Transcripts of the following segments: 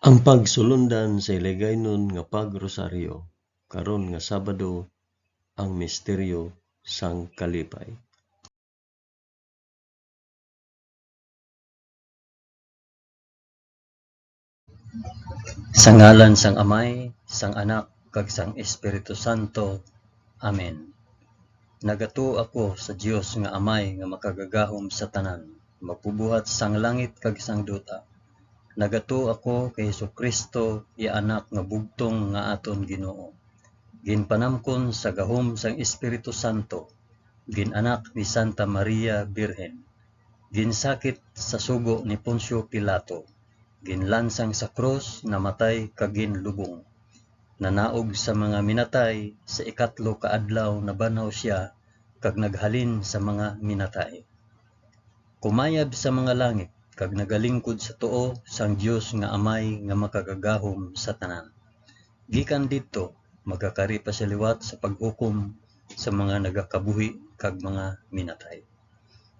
Ang pagsulundan sa iligaynon nga pagrosaryo karon nga Sabado ang misteryo sang kalipay. Sa ngalan sang Amay, sang Anak, kag sang Espiritu Santo. Amen. Nagato ako sa Dios nga Amay nga makagagahom sa tanan, magpubuhat sang langit kag sang duta. Nagato ako kay Jesucristo, iya anak nga bugtong nga aton Ginoo. Ginpanamkon sa gahom sang Espiritu Santo, ginanak ni Santa Maria Birhen, ginsakit sa sugo ni Poncio Pilato, ginlansang sa krus, namatay kag ginlubong. Nanaog sa mga minatay, sa ikatlo ka adlaw nabanhaw siya kag naghalin sa mga minatay. Kumayab sa mga langit kag nagalingkod sa tuo sang Dios nga Amay nga makagagahom sa tanan. Gikan didto magakari pa sa liwat sa paghukom sa mga nagakabuhi kag mga minatay.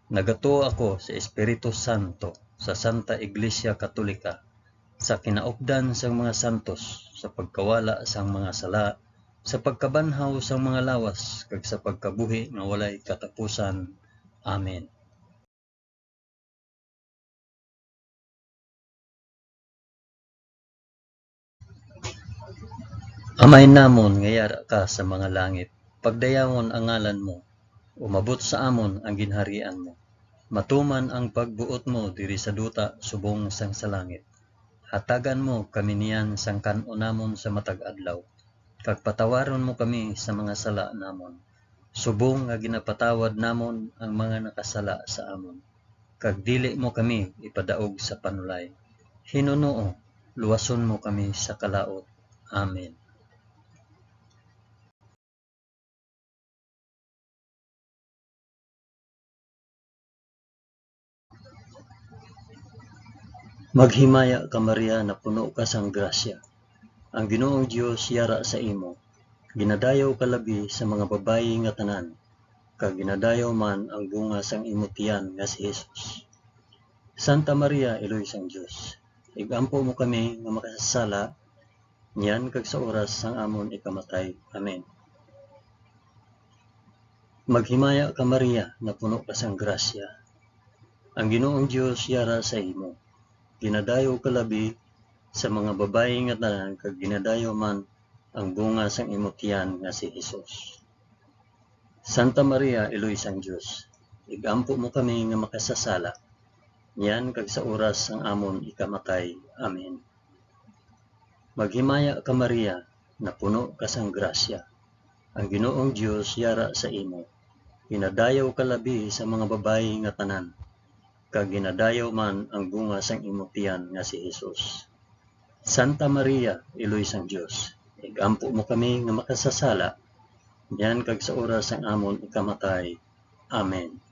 Nagato ako sa Espiritu Santo, sa Santa Iglesia Katolika, sa kinaupdan sang mga santos, sa pagkawala sang mga sala, sa pagkabanhaw sang mga lawas, kag sa pagkabuhi nga walay katapusan. Amen. Amay namon nga yara ka sa mga langit, pagdayawon ang ngalan mo, umabot sa amon ang ginharian mo. Matuman ang pagbuot mo diri sa duta subong sang sa langit. Hatagan mo kami niyan sang kan-o namon sa matag adlaw, kag patawaron mo kami sa mga sala namon. Subong nga ginapatawad namon ang mga nakasala sa amon. Kag dili mo kami ipadaog sa panulay. Hinunoo, luwason mo kami sa kalaot. Amen. Maghimaya ka Maria na puno ka sang grasya. Ang Ginoong Dios yara sa imo. Ginadayaw ka labi sa mga babayi nga tanan, kag ginadayaw man ang bunga sang imong tiyan nga si Jesus. Santa Maria, Iloy sang Dios, igampo mo kami nga makasasala, niyan kag sa oras sang amon ikamatay. Amen. Maghimaya ka Maria na puno ka sang grasya. Ang Ginoong Dios yara sa imo. Ginadayaw ka labi sa mga babayi nga tanan, kag ginadayaw man ang bunga sang imong tiyan nga si Jesus. Santa Maria, Iloy sang Dios, igampo mo kami nga makasasala, niyan kag sa oras sang amon ikamatay. Amen. Maghimaya ka Maria na puno ka sang grasya. Ang Ginoong Dios yara sa imo. Ginadayaw ka labi sa mga babayi nga tanan, kag ginadayaw man ang bunga sang imong tiyan nga si Jesus. Santa Maria, Iloy sang Dios, igampo mo kami nga makasasala, niyan kag sa oras sang amon ikamatay. Amen.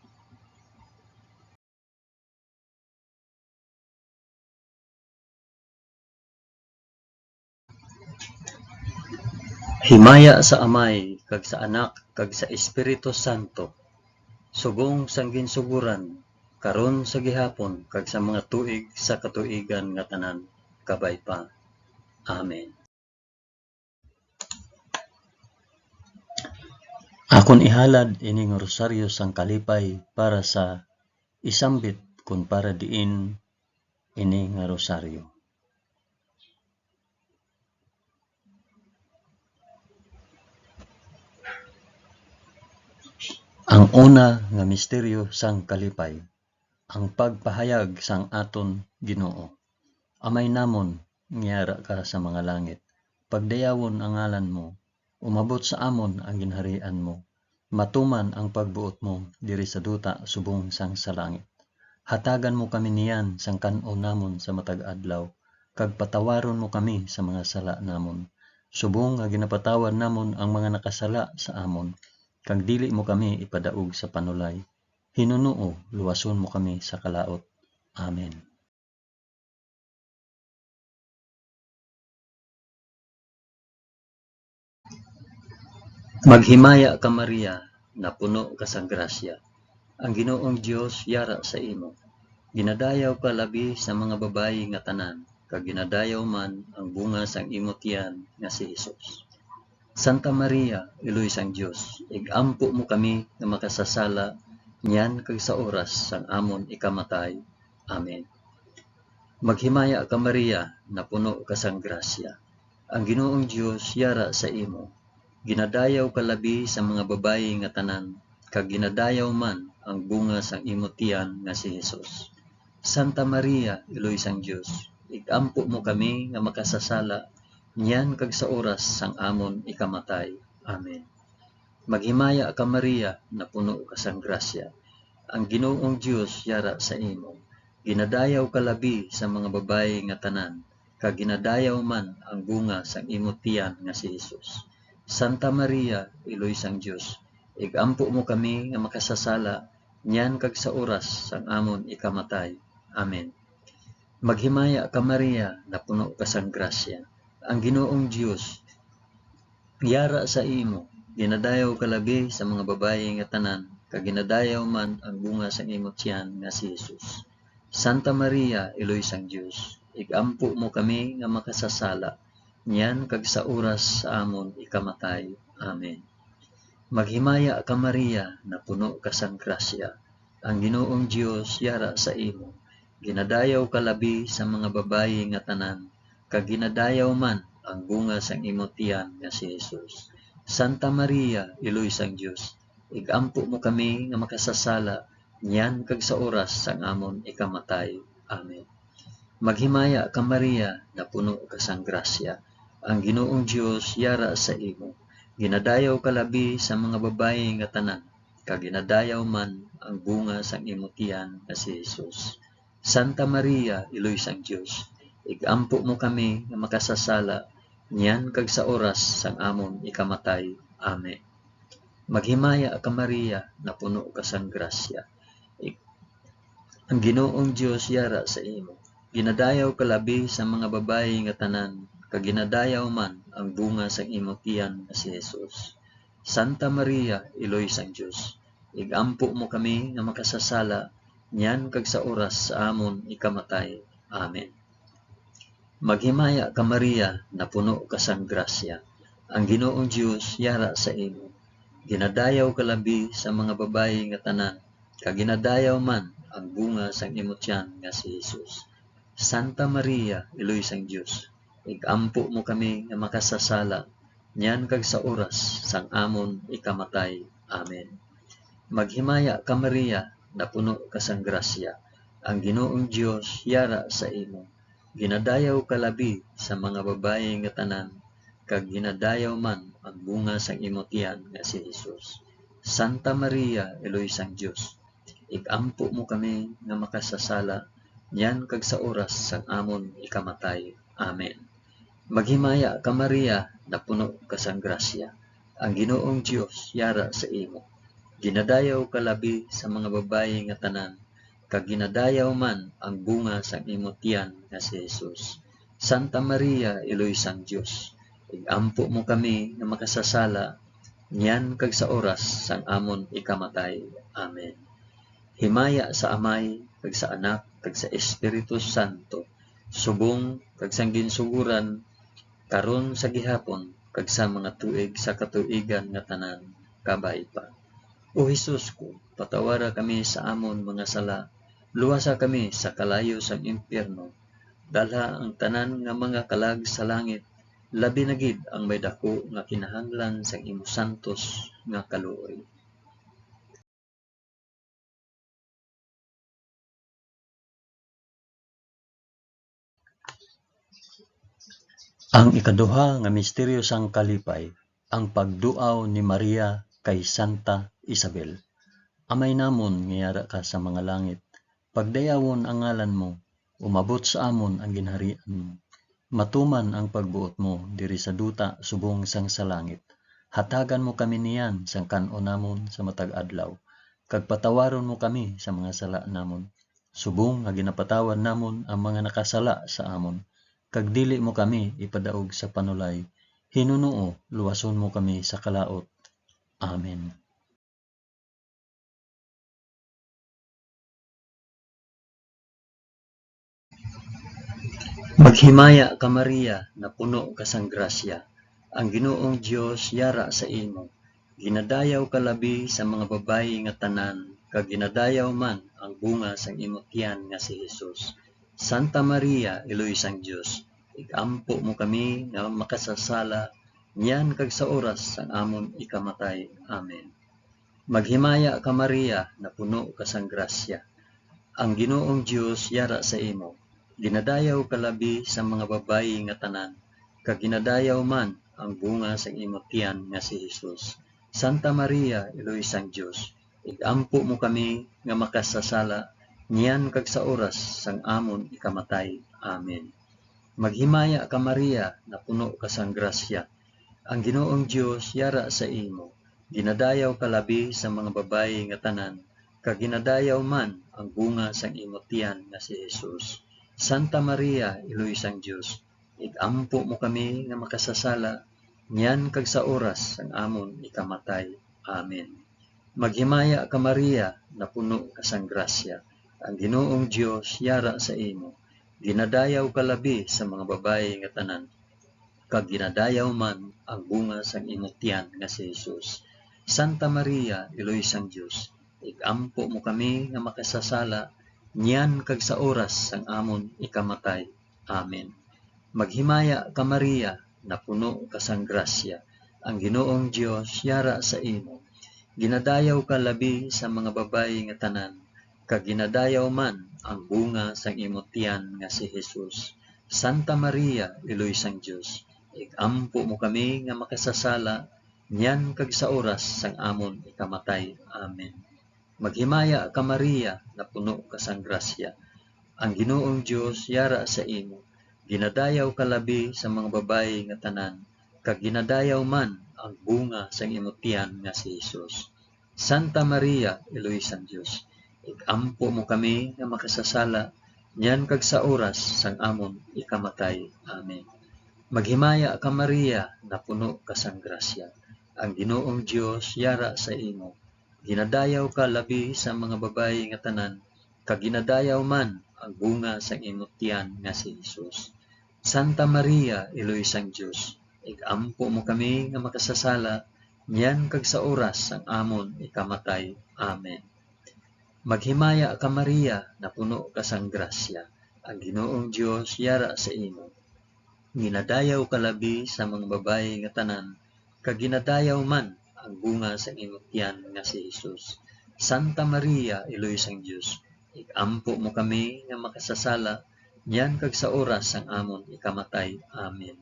Himaya sa Amay, kag sa Anak, kag sa Espiritu Santo, subong sang ginsuguran, karon sa gihapon, kag sa mga tuig sa katuigan nga tanan, kabay pa. Amen. Akon ihalad ining rosaryo sang kalipay para sa isambit kun para diin ini nga rosaryo. Ang una nga misteryo sang kalipay, ang pagpahayag sang aton Ginoo. Amay namon, ngiyara ka sa mga langit, pagdayawon ang ngalan mo, umabot sa amon ang ginharian mo, matuman ang pagbuot mo diri sa duta subong sang sa langit. Hatagan mo kami niyan sang kan-o namon sa matag adlaw, kag patawaron mo kami sa mga sala namon, subong nga ginapatawad namon ang mga nakasala sa amon, kag dili mo kami ipadaog sa panulay. Hinunoo, luwason mo kami sa kalaot. Amen. Maghimaya ka Maria na puno ka sa grasya. Ang Ginoong Dios yara sa imo. Ginadayaw ka labi sa mga babayi nga tanan, kag ginadayaw man ang bunga sang imong tiyan nga si Hesus. Santa Maria, Iloy sang Dios, igampo mo kami nga makasasala niyan kag sa oras sang amon ikamatay. Amen. Maghimaya ka Maria, na puno ka sang grasya. Ang Ginoong Dios yara sa imo. Ginadayaw ka labi sa mga babayi nga tanan, kag ginadayaw man ang bunga sang imo tiyan nga si Hesus. Santa Maria, Iloy sang Dios, igampo mo kami nga makasasala niyan kag sa oras sang amon ikamatay. Amen. Maghimaya ka Maria, na puno ka sang grasya. Ang Ginoong Dios yara sa imo. Ginadayaw ka labi sa mga babayi nga tanan, kag ginadayaw man ang bunga sang imo tiyan nga si Hesus. Santa Maria, Iloy sang Dios, igampo mo kami nga makasasala niyan kag sa oras sang amon ikamatay. Amen. Maghimaya ka Maria, na puno ka sang grasya. Ang Ginoong Dios yara sa imo. Ginadayaw ka labi sa mga babayi nga tanan, kag ginadayaw man ang bunga sang imo tiyan nga si Hesus. Santa Maria, Iloy sang Dios, igampo mo kami nga makasasala niyan kag sa oras sa amon ikamatay. Amen. Maghimaya ka Maria, na puno ka sang grasya. Ang Ginoong Dios yara sa imo. Ginadayaw ka labi sa mga babayi nga tanan, kag ginadayaw man ang bunga sang imo tiyan nga si Hesus. Santa Maria, Iloy sang Dios, igampo mo kami nga makasasala niyan kag sa oras sang amon ikamatay. Amen. Maghimaya ka Maria, na puno ka sang grasya. Ang Ginoong Dios yara sa imo. Ginadayaw ka labi sa mga babayi nga tanan, kag ginadayaw man ang bunga sang imo tiyan nga si Hesus. Santa Maria, Iloy sang Dios, igampo mo kami nga makasasala niyan kag sa oras sang amon ikamatay. Amen. Maghimaya ka Maria, na puno ka sang grasya. Ang Ginoong Dios yara sa imo. Ginadayaw ka labi sa mga babayi nga tanan, kag ginadayaw man ang bunga sang imo tiyan nga si Hesus. Santa Maria, Iloy sang Dios, igampo mo kami nga makasasala niyan kag sa oras sa amon ikamatay. Amen. Maghimaya ka Maria, na puno ka sang grasya. Ang Ginoong Dios yara sa imo. Ginadayaw ka labi sa mga babayi nga tanan, kag ginadayaw man ang bunga sang imo tiyan nga si Hesus. Santa Maria, Iloy sang Dios, igampo mo kami nga makasasala niyan kag sa oras sang amon ikamatay. Amen. Maghimaya ka Maria, na puno ka sang grasya. Ang Ginoong Dios yara sa imo. Ginadayaw ka labi sa mga babayi nga tanan, kag ginadayaw man ang bunga sang imo tiyan nga si Hesus. Santa Maria, Iloy sang Dios, igampo mo kami nga makasasala niyan kag sa oras sang amon ikamatay. Amen. Maghimaya ka Maria, na puno ka sang grasya. Ang Ginoong Dios yara sa imo. Ginadayaw ka labi sa mga babayi nga tanan, kag ginadayaw man ang bunga sang imo tiyan nga si Hesus. Santa Maria, Iloy sang Dios, igampo mo kami nga makasasala niyan kag sa oras sang amon ikamatay. Amen. Himaya sa Amay, kag sa Anak, kag sa Espiritu Santo, subong kag sang ginsuguran karon sa gihapon kag sa mga tuig sa katuigan nga tanan, kabay pa. O Hesus ko, patawara kami sa amon mga sala, luwasa kami sa kalayo sang impyerno, dalha ang tanan nga mga kalag sa langit, labi na gid ang may dako nga kinahanglan sang imo santos nga kaluoy. Ang ikaduha nga misteryo sang kalipay, ang pagduaw ni Maria kay Santa Isabel. Amay namon nga yara ka sa mga langit, pagdayawon ang ngalan mo, umabot sa amon ang ginharian mo. Matuman ang pagbuot mo diri sa duta subong sang sa langit. Hatagan mo kami niyan sang kan-o namon sa matag adlaw, kag patawaron mo kami sa mga sala namon. Subong nga ginapatawan namon ang mga nakasala sa amon. Kag dili mo kami ipadaog sa panulay, Hinunoo, luwason mo kami sa kalaot. Amen. Maghimaya ka Maria, na puno ka sang grasya. Ang Ginoong Dios yara sa imo. Ginadayaw ka labi sa mga babayi nga tanan, kag ginadayaw man ang bunga sang imong tiyan nga si Jesus. Santa Maria, Iloy sang Dios, igampo mo kami nga makasasala, niyan kag sa oras sang amon ikamatay. Amen. Maghimaya ka Maria, na puno ka sang grasya. Ang Ginoong Dios yara sa imo. Ginadayaw ka labi sa mga babayi nga tanan, kag ginadayaw man ang bunga sang imong tiyan nga si Jesus. Santa Maria, Iloy sang Dios, igampo mo kami nga makasasala, niyan kag sa oras sang amon ikamatay. Amen. Maghimaya ka Maria, na puno ka sang grasya. Ang Ginoong Dios yara sa imo. Ginadayaw ka labi sa mga babayi nga tanan, kag ginadayaw man ang bunga sang imong tiyan nga si Jesus. Santa Maria, Iloy sang Dios, igampo mo kami nga makasasala, niyan kag sa oras sang amon ikamatay. Amen. Maghimaya ka Maria, na puno ka sang grasya. Ang Ginoong Dios yara sa imo. Ginadayaw ka labi sa mga babayi nga tanan, kag ginadayaw man ang bunga sang imong tiyan nga si Jesus. Santa Maria, Iloy sang Dios, igampo mo kami nga makasasala, niyan kag sa oras sang amon ikamatay. Amen. Maghimaya ka Maria, na puno ka sang grasya. Ang Ginoong Dios yara sa imo. Ginadayaw ka labi sa mga babayi nga tanan, kag ginadayaw man ang bunga sang imong tiyan nga si Jesus. Santa Maria, Iloy sang Dios, igampo mo kami nga makasasala, niyan kag sa oras sang amon ikamatay. Amen. Maghimaya ka Maria, na puno ka sang grasya. Ang Ginoong Dios yara sa imo. Ginadayaw ka labi sa mga babayi nga tanan, kag ginadayaw man ang bunga sang imong tiyan nga si Jesus. Santa Maria, Iloy sang Dios, igampo mo kami nga makasasala, niyan kag sa oras sang amon ikamatay. Amen. Maghimaya ka Maria, na puno ka sang grasya. Ang Ginoong Dios yara sa imo. Ginadayaw ka labi sa mga babayi nga tanan, kag ginadayaw man ang bunga sang imong tiyan nga si Jesus. Santa Maria, Iloy sang Dios, igampo mo kami nga makasasala, niyan kag sa oras sang amon ikamatay. Amen. Maghimaya ka Maria, na puno ka sang grasya. Ang Ginoong Dios yara sa imo. Ginadayaw ka labi sa mga babayi nga tanan, kag ginadayaw man ang bunga sa imong tiyan nga si Jesus. Santa Maria, Iloy sang Dios, igampo mo kami nga makasasala, niyan kag sa oras sang amon ikamatay. Amen.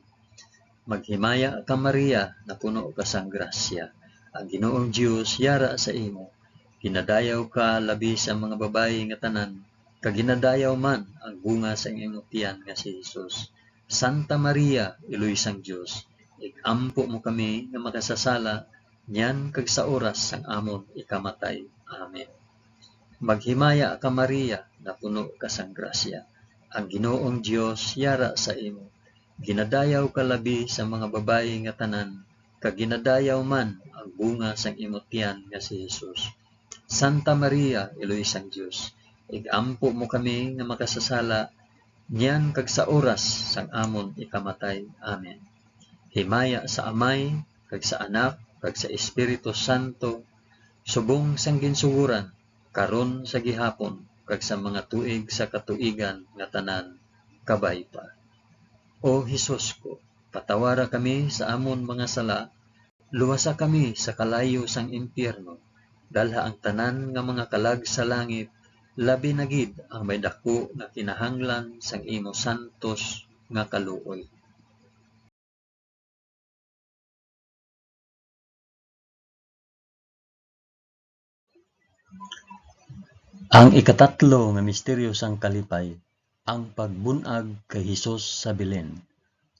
Maghimaya ka Maria, na puno ka sang grasya. Ang Ginoong Dios yara sa imo. Ginadayaw ka labi sa mga babayi nga tanan, kag ginadayaw man ang bunga sa imong tiyan nga si Jesus. Santa Maria, Iloy sang Dios, igampo mo kami nga makasasala, niyan kag sa oras sang amon ikamatay. Amen. Maghimaya ka Maria, na puno ka sang grasya. Ang Ginoong Dios yara sa imo. Ginadayaw ka labi sa mga babayi nga tanan, kag ginadayaw man ang bunga sang imong tiyan nga si Jesus. Santa Maria, Iloy sang Dios, igampo mo kami nga makasasala, niyan kag sa oras sang amon ikamatay. Amen. Himaya sa Amay, kag sa Anak, kag sa Espiritu Santo, subong sang ginsuguran, karon sa gihapon, kag sa mga tuig sa katuigan nga tanan, kabay pa. O Hesus ko, patawara kami sa amon mga sala, luwasa kami sa kalayo sang impyerno, dalha ang tanan nga mga kalag sa langit, labi na gid ang may dako nga kinahanglan sang imo santos nga kaluoy. Ang ikatatlo nga misteryo sang kalipay, ang pagbunag kay Hesus sa Belen.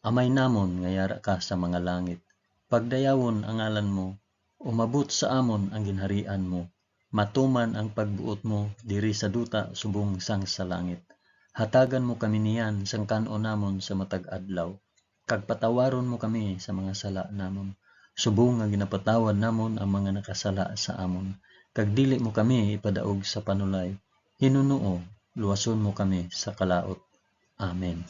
Amay namon nga yara ka sa mga langit, pagdayawon ang ngalan mo, umabot sa amon ang ginharian mo, matuman ang pagbuot mo diri sa duta subong sang sa langit. Hatagan mo kami niyan sang kanon namon sa matag adlaw, kag patawaron mo kami sa mga sala namon, subong nga ginapatawad namon ang mga nakasala sa amon, kag dili mo kami ipadaog sa panulay. Hinunoo, luwason mo kami sa kalaot. Amen.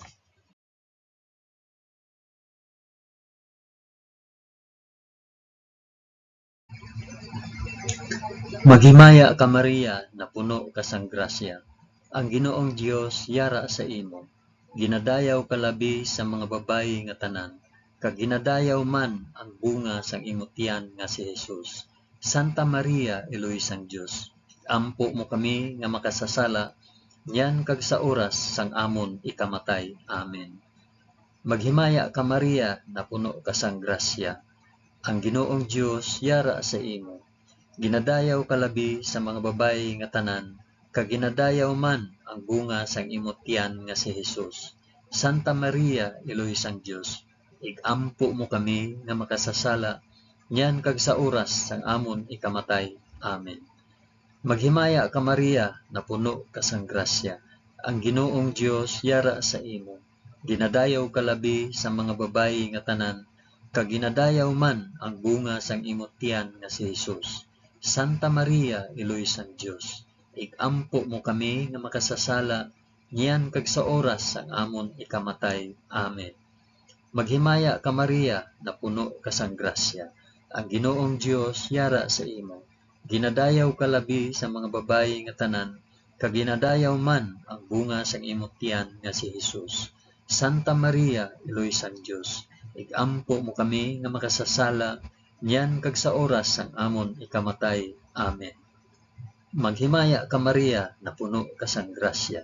Maghimaya ka Maria, na puno ka sang grasya. Ang Ginoong Dios yara sa imo. Ginadayaw ka labi sa mga babayi nga tanan, kag ginadayaw man ang bunga sang imong tiyan nga si Jesus. Santa Maria, Eloy sang Dios, ampo mo kami nga makasasala, yan kag sa oras sang amon ikamatay. Amen. Maghimaya ka Maria, na puno ka sang grasya. Ang Ginoong Dios yara sa imo. Ginadayaw ka labi sa mga babayi nga tanan, kag ginadayaw man ang bunga sang imong tiyan nga si Jesus. Santa Maria, Eloy sang Dios, igampo mo kami nga makasasala, nyan kag sa oras sang amon ikamatay. Amen. Maghimaya ka Maria, na puno ka sang grasya. Ang Ginoong Dios yara sa imo. Ginadayaw ka labi sa mga babayi nga tanan, kag ginadayaw man ang bunga sang imong tiyan nga si Jesus. Santa Maria, Eloy sang Dios, igampo mo kami nga makasasala, niyan kag sa oras sang amon ikamatay. Amen. Maghimaya ka Maria, na puno ka sang grasya. Ang Ginoong Dios yara sa imo. Ginadayaw ka labi sa mga babayi nga tanan, kag ginadayaw man ang bunga sang imong tiyan nga si Jesus. Santa Maria, Eloy sang Dios, igampo mo kami nga makasasala, niyan kag sa oras sang amon ikamatay. Amen. Maghimaya ka Maria, na puno ka sang grasya.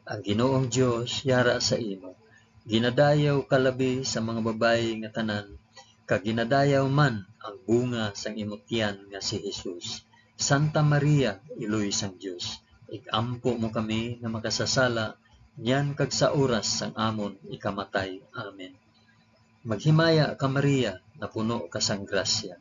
Ang Ginoong Dios yara sa imo. Ginadayaw ka labi sa mga babayi nga tanan, kag ginadayaw man ang bunga sang imong tiyan nga si Jesus. Santa Maria, Eloy sang Dios, igampo mo kami nga makasasala, niyan kag sa oras sang amon ikamatay. Amen. Maghimaya ka Maria, na puno ka sang grasya.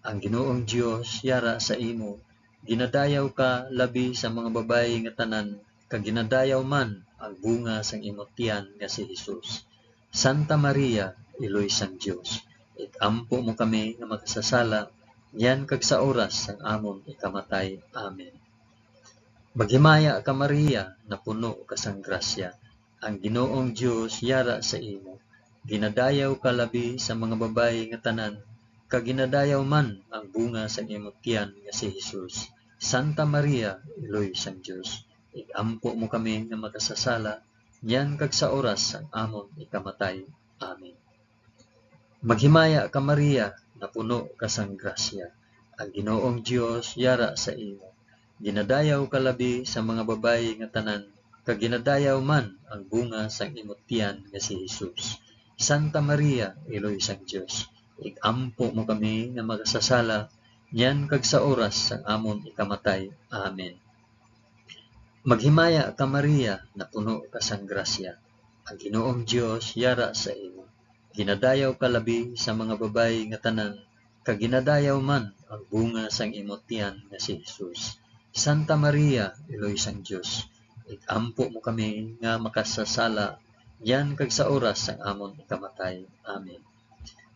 Ang Ginoong Dios yara sa imo. Ginadayaw ka labi sa mga babayi nga tanan, kag ginadayaw man ang bunga sang imong tiyan nga si Jesus. Santa Maria, Eloy sang Dios, igampo mo kami nga makasasala, yan kag sa oras sang amon ikamatay. Amen. Maghimaya ka Maria, na puno ka sang grasya. Ang Ginoong Dios yara sa imo. Ginadayaw ka labi sa mga babayi nga tanan, kag ginadayaw man ang bunga sang imong tiyan nga si Jesus. Santa Maria, Eloy sang Dios, igampo mo kami nga makasasala, yan kag sa oras sang amon ikamatay. Amen. Maghimaya ka Maria, na puno ka sang grasya. Ang Ginoong Dios yara sa imo. Ginadayaw ka labi sa mga babayi nga tanan, kag ginadayaw man ang bunga sang imong tiyan nga si Jesus. Santa Maria, Eloy sang Dios, igampo mo kami nga makasasala, yan kag sa oras sang amon ikamatay. Amen. Maghimaya ka Maria, na puno ka sang grasya. Ang Ginoong Dios yara sa imo. Ginadayaw ka labi sa mga babayi nga tanan, kag ginadayaw man ang bunga sang imong tiyan nga si Jesus. Santa Maria, Eloy sang Dios, igampo mo kami nga makasasala, yan kag sa oras sang amon ikamatay. Amen.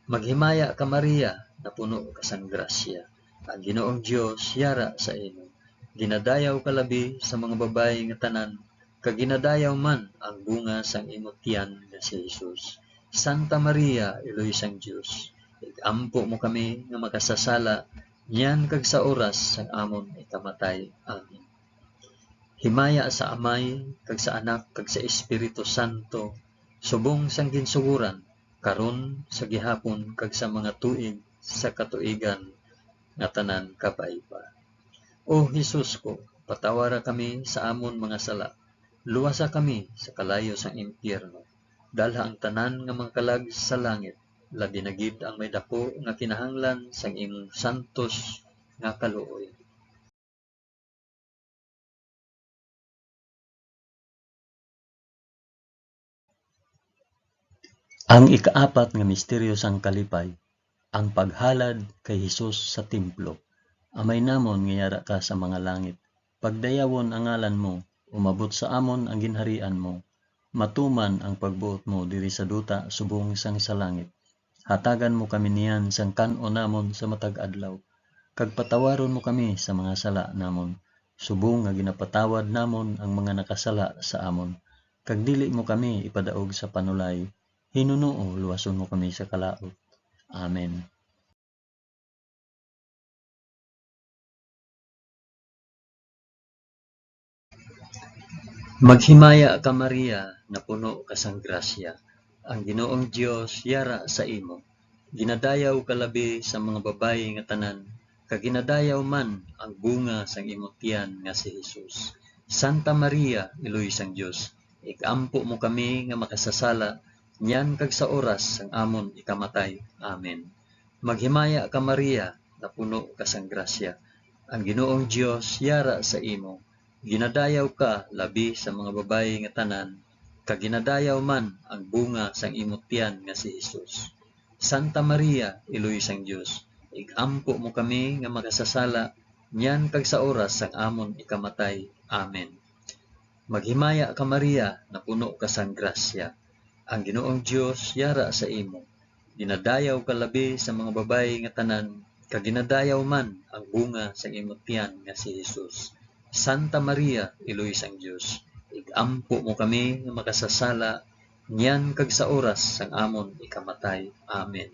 Maghimaya ka Maria, na puno ka sang grasya. Ang Ginoong Dios yara sa imo. Ginadayaw ka labi sa mga babayi nga tanan, kag ginadayaw man ang bunga sang imong tiyan nga si Jesus. Santa Maria, Eloy sang Dios, igampo mo kami nga makasasala, niyan kag sa oras sang amon ikamatay. Amen. Himaya sa Amay, kag sa Anak, kag sa Espiritu Santo, subong sang ginsuguran, karon sa gihapon, kag sa mga tuig sa katuigan nga tanan kabayba. O Jesus ko, patawara kami sa amon mga sala, luwasa kami sa kalayo sang impyerno, dalha ang tanan nga mga kalag sa langit, labi na gid ang may dako nga kinahanglan sang imong santos nga kaluoy. Ang ikaapat nga misteryo sang kalipay, ang paghalad kay Hesus sa templo. Amay namon nga yara ka sa mga langit. Pagdayawon ang ngalan mo, umabot sa amon ang ginharian mo. Matuman ang pagbuot mo diri sa duta subong sang sa langit. Hatagan mo kami niyan sang kan-o namon sa matag adlaw. Kag patawaron mo kami sa mga sala namon, subong nga ginapatawad namon ang mga nakasala sa amon. Kag dili mo kami ipadaog sa panulay, hinunoo luwason mo kami sa kalaot. Amen. Maghimaya ka Maria, na puno ka sang grasya. Ang Ginoong Dios yara sa imo. Ginadayaw ka labi sa mga babayi nga tanan, kag ginadayaw man ang bunga sang imong tiyan nga si Hesus. Santa Maria, iloy sang Dios, ikampo mo kami nga makasasala, nyan kag sa oras sang amon ikamatay. Amen. Maghimaya ka Maria, na puno ka sang grasya. Ang Ginoong Dios yara sa imo. Ginadayaw ka labi sa mga babayi nga tanan, kag ginadayaw man ang bunga sang imong tiyan nga si Hesus. Santa Maria, iloy sang Dios, igampo mo kami nga makasasala, nyan kag sa oras sang amon ikamatay. Amen. Maghimaya ka Maria, na puno ka sang grasya. Ang Ginoong Dios yara sa imo. Ginadayaw ka labi sa mga babayi nga tanan, kag ginadayaw man ang bunga sang imong tiyan nga si Hesus. Santa Maria, iloy sang Dios, igampo mo kami nga makasasala, nyan kag sa oras sang amon ikamatay. Amen.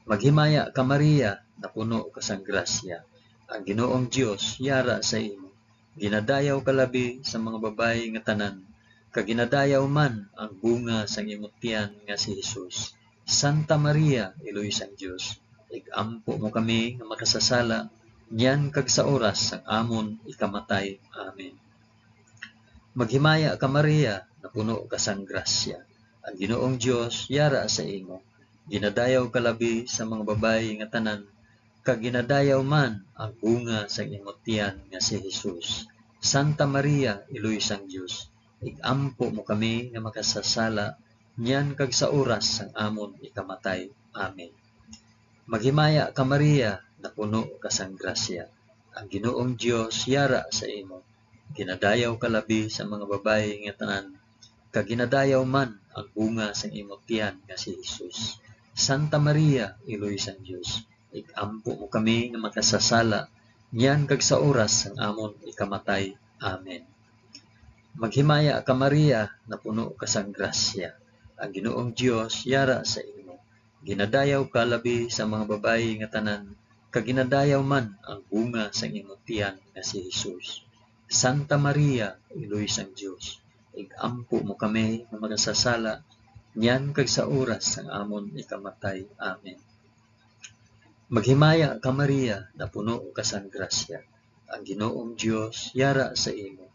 Maghimaya ka Maria, na puno ka sang grasya. Ang Ginoong Dios yara sa imo. Ginadayaw ka labi sa mga babayi nga tanan, kag ginadayaw man ang bunga sang imong tiyan nga si Hesus. Santa Maria, iloy sang Dios, igampo mo kami nga makasasala, nyan kag sa oras sang amon ikamatay. Amen. Maghimaya ka Maria, na puno ka sang grasya. Ang Ginoong Dios yara sa imo. Ginadayaw ka labi sa mga babayi nga tanan, kag ginadayaw man ang bunga sang imong tiyan nga si Hesus. Santa Maria, iloy sang Dios, igampo mo kami nga makasasala, nyan kag sa oras sang amon ikamatay. Amen. Maghimaya ka Maria, na puno ka sang grasya. Ang Ginoong Dios yara sa imo. Ginadayaw ka labi sa mga babayi nga tanan, kag ginadayaw man ang bunga sang imong tiyan nga si Hesus. Santa Maria, iloy sang Dios, igampo mo kami nga makasasala, nyan kag sa oras sang amon ikamatay. Amen. Maghimaya ka Maria, na puno ka sang grasya. Ang Ginoong Dios yara sa imo. Ginadayaw ka labi sa mga babayi nga tanan, kag ginadayaw man ang bunga sang imong tiyan nga si Hesus. Santa Maria, iloy sang Dios, igampo mo kami nga makasasala, nyan kag sa oras sang amon ikamatay. Amen. Maghimaya ka Maria, na puno ka sang grasya. Ang Ginoong Dios yara sa imo.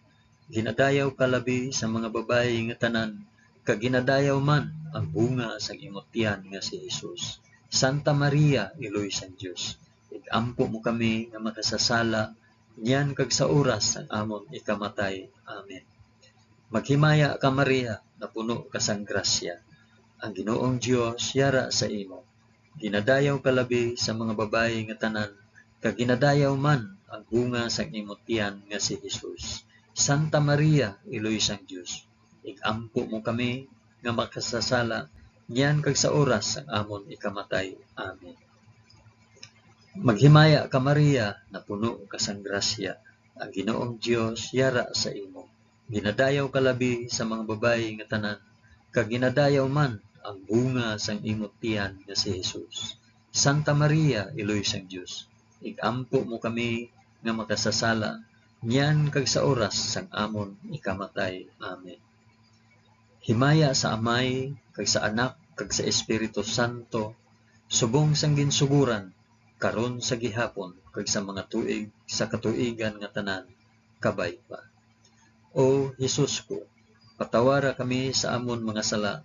Ginadayaw ka labi sa mga babayi nga tanan, kag ginadayaw man ang bunga sang imong tiyan nga si Hesus. Santa Maria, iloy sang Dios, igampo mo kami nga makasasala, nyan kag sa oras sang amon ikamatay. Amen. Maghimaya ka Maria, na puno ka sang grasya. Ang Ginoong Dios yara sa imo. Ginadayaw ka labi sa mga babayi nga tanan, kag ginadayaw man ang bunga sang imong tiyan nga si Hesus. Santa Maria, iloy sang Dios, igampo mo kami nga makasasala, nyan kag sa oras sang amon ikamatay. Amen. Maghimaya ka Maria, na puno ka sang grasya. Ang Ginoong Dios yara sa imo. Ginadayaw ka labi sa mga babayi nga tanan, kag ginadayaw man ang bunga sang imong tiyan nga si Hesus. Santa Maria, iloy sang Dios, igampo mo kami nga makasasala, nyan kag sa oras sang amon ikamatay. Amen. Himaya sa Amay, kag sa Anak, kag sa Espiritu Santo, subong sang ginsuguran, karon sa gihapon, kag sa mga tuig sa katuigan nga tanan, kabay pa. O Hesus ko, patawara kami sa amon mga sala,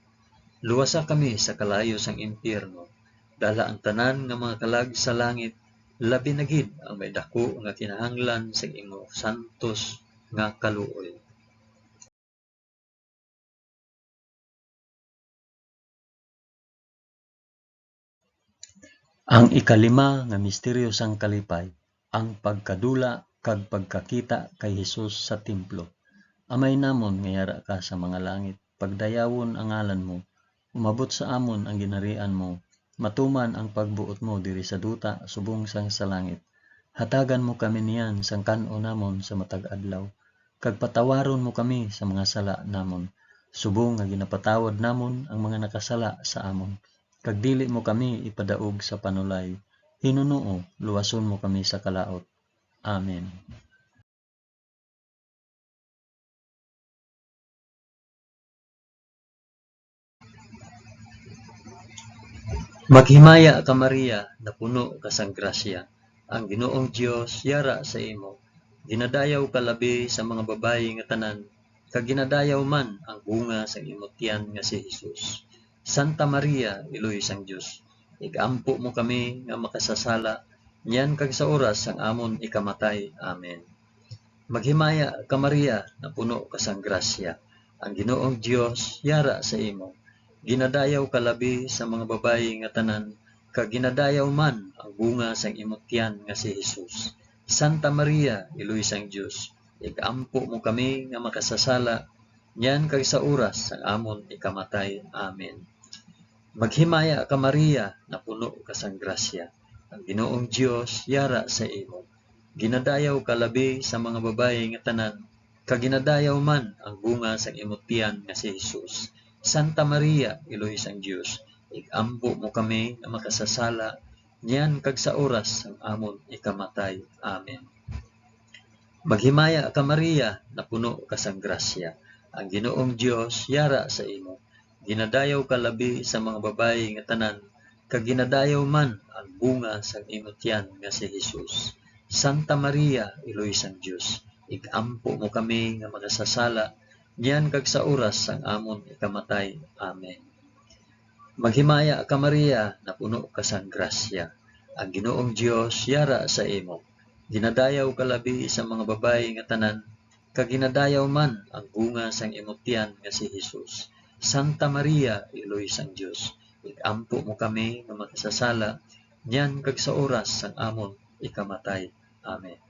luwasa kami sa kalayo sang impyerno, dala ang tanan nga mga kalag sa langit, labi na gid ang may dako nga kinahanglan sa imo santos nga kaluoy. Ang ikalima nga misteryo sang kalipay, ang pagkadula kag pagkakita kay Hesus sa templo. Amay namon nga yara ka sa mga langit, pagdayawon ang ngalan mo, umabot sa amon ang ginharian mo, matuman ang pagbuot mo diri sa duta subong sang sa langit. Hatagan mo kami niyan sang kan-o namon sa matag adlaw, kag patawaron mo kami sa mga sala namon, subong nga ginapatawad namon ang mga nakasala sa amon. Kag dili mo kami ipadaog sa panulay, Hinunoo, luwason mo kami sa kalaot. Amen. Maghimaya ka Maria, na puno ka sang grasya. Ang Ginoong Dios yara sa imo. Ginadayaw ka labi sa mga babayi nga tanan, kag ginadayaw man ang bunga sa imong tiyan nga si Hesus. Santa Maria, Iloy sang Dios, igampo mo kami nga makasasala, niyan kag sa oras sang amon ikamatay. Amen. Maghimaya ka Maria, na puno ka sang grasya. Ang Ginoong Dios yara sa imo. Ginadayaw ka labi sa mga babayi nga tanan, kag ginadayaw man ang bunga sang imong tiyan nga si Hesus. Santa Maria, Iloy sang Dios, igampo mo kami nga makasasala, niyan kag sa oras sang amon ikamatay. Amen. Maghimaya ka Maria, na puno ka sang grasya. Ang Ginoong Dios yara sa imo. Ginadayaw ka labi sa mga babayi nga tanan, kag ginadayaw man ang bunga sang imong tiyan nga si Hesus. Santa Maria, Iloy sang Dios, igampo mo kami nga makasasala, niyan kag sa oras sang amon ikamatay. Amen. Maghimaya ka Maria, na puno ka sang grasya. Ang Ginoong Dios yara sa imo. Ginadayaw ka labi sa mga babayi nga tanan, kag ginadayaw man ang bunga sang imong tiyan nga si Hesus. Santa Maria, Iloy sang Dios, igampo mo kami nga makasasala, niyan kag sa oras sang amon ikamatay. Amen. Maghimaya ka Maria, na puno ka sang grasya. Ang Ginoong Dios yara sa imo. Ginadayaw ka labi sa mga babayi nga tanan, kag ginadayaw man ang bunga sang imong tiyan nga si Hesus. Santa Maria, Iloy sang Dios, igampo mo kami nga makasasala, niyan kag sa oras sang amon ikamatay. Amen.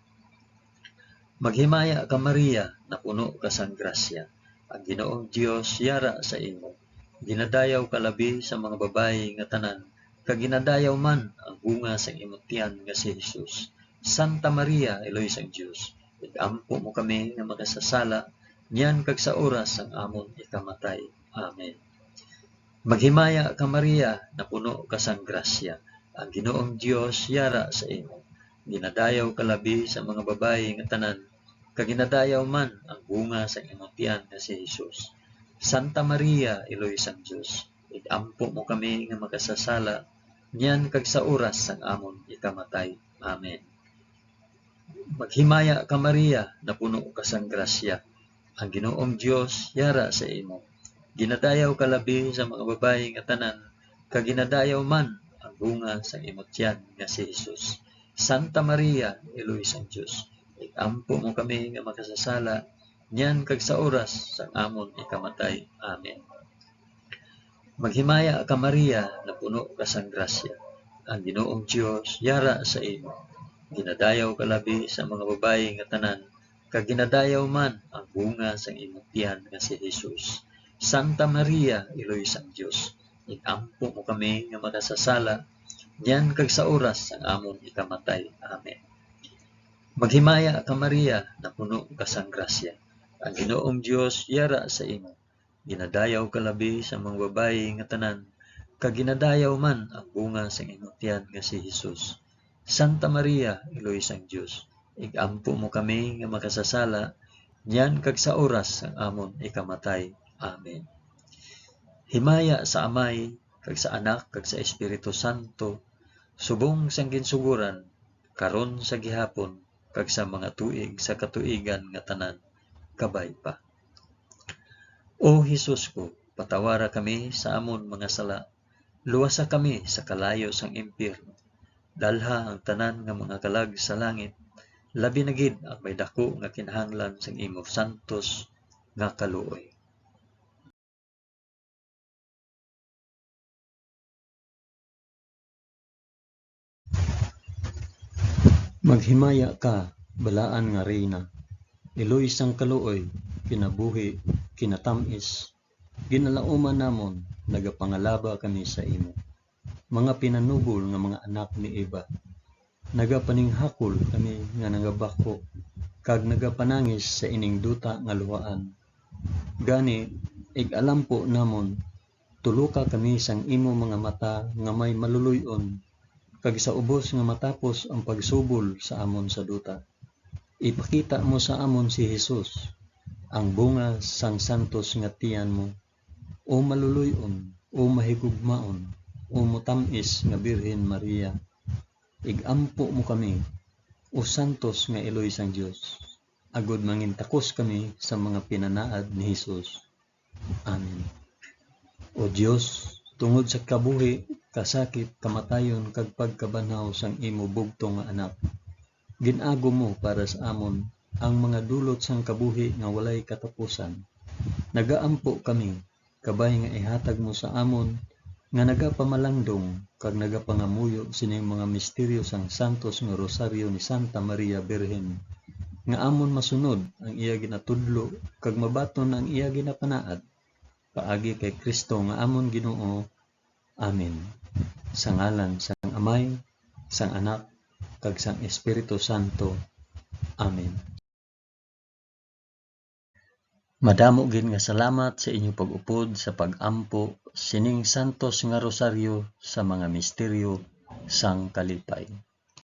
Maghimaya ka Maria, na puno ka sang grasya. Ang Ginoong Dios yara sa imo. Ginadayaw ka labi sa mga babayi nga tanan, kag ginadayaw man ang bunga sang imong tiyan nga si Hesus. Santa Maria, Iloy sang Dios, igampo mo kami nga makasasala, niyan kag sa oras sang amon ikamatay. Amen. Maghimaya ka Maria, na puno ka sang grasya. Ang Ginoong Dios yara sa imo. Ginadayaw ka labi sa mga babayi nga tanan, kag ginadayaw man ang bunga sa imong tiyan nga si Hesus. Santa Maria, Iloy sang Dios, igampo mo kami nga makasasala, niyan kag sa oras sang amon ikamatay. Amen. Maghimaya ka Maria, na puno ka sang grasya. Ang Ginoong Dios yara sa imo. Ginadayaw ka labi sa mga babayi nga tanan, kag ginadayaw man ang bunga sa imong tiyan nga si Hesus. Santa Maria, Iloy sang Dios, igampo mo kami nga makasasala, niyan kag sa oras sang amon ikamatay. Amen. Maghimaya ka Maria, na puno ka sang grasya. Ang Ginoong Dios yara sa imo. Ginadayaw ka labi sa mga babayi nga tanan, kag ginadayaw man ang bunga sang imong tiyan nga si Hesus. Santa Maria, Iloy sang Dios, igampo mo kami nga makasasala, niyan kag sa oras sang amon ikamatay. Amen. Maghimaya ka Maria, na puno ka sang grasya. Ang Ginoong Dios yara sa imo. Ginadayaw ka labi sa mga babayi nga tanan, kag ginadayaw man ang bunga sang imong tiyan nga si Hesus. Santa Maria, Iloy sang Dios, igampo mo kami nga makasasala, niyan kag sa oras sang amon ikamatay. Amen. Himaya sa Amay, kag sa Anak, kag sa Espiritu Santo, subong sang ginsuguran, karon sa gihapon, kag sa mga tuig sa katuigan nga tanan, kabay pa. O Hesus ko, patawara kami sa amon mga sala, luwasa kami sa kalayo sang impyerno, dalha ang tanan nga mga kalag sa langit, labi na gid ang may dako nga kinahanglan sang imo santos nga kaluoy. Maghimaya ka, balaan nga reyna, iloy sang kaluoy, kinabuhi, kinatamis, ginalauman namon, nagapangalaba kami sa imo. Mga pinanubol nga mga anak ni Eva, nagapaninghakol kami nga nagabako, kag nagapanangis sa ining duta nga luhaan. Gani, ig-alampo namon, tuluka kami sang imo mga mata nga may maluluyon, kag sa ubos nga matapos ang pagsubol sa amon sa duta. Ipakita mo sa amon si Hesus, ang bunga sang santos nga tiyan mo, o maluluyon, o mahigugmaon, o mutamis nga Birhen Maria, igampo mo kami, o santos nga Eloy sang Dios, agod mangintakos kami sa mga pinanaad ni Hesus. Amen. O Dios, tungod sa kabuhi, kasakit, kamatayon, kag pagkabanhaw sang imo bugtong nga anak, ginago mo para sa amon ang mga dulot sang kabuhi nga walay katapusan. Nagaampo kami, kabay nga ihatag mo sa amon, nga nagapamalandong, kag nagapangamuyo sining mga misteryo sang santos nga rosaryo ni Santa Maria Birhen, nga amon masunod ang iya ginatudlo, kag mabaton ang iya ginapanaad, paagi kay Kristo nga amon Ginoo. Amen. Sa ngalan sang Amay, sang Anak, kag sang Espiritu Santo. Amen. Madamo gid nga salamat sa inyong pag-upod sa pag-ampo sining santos nga rosaryo sa mga misteryo sang kalipay.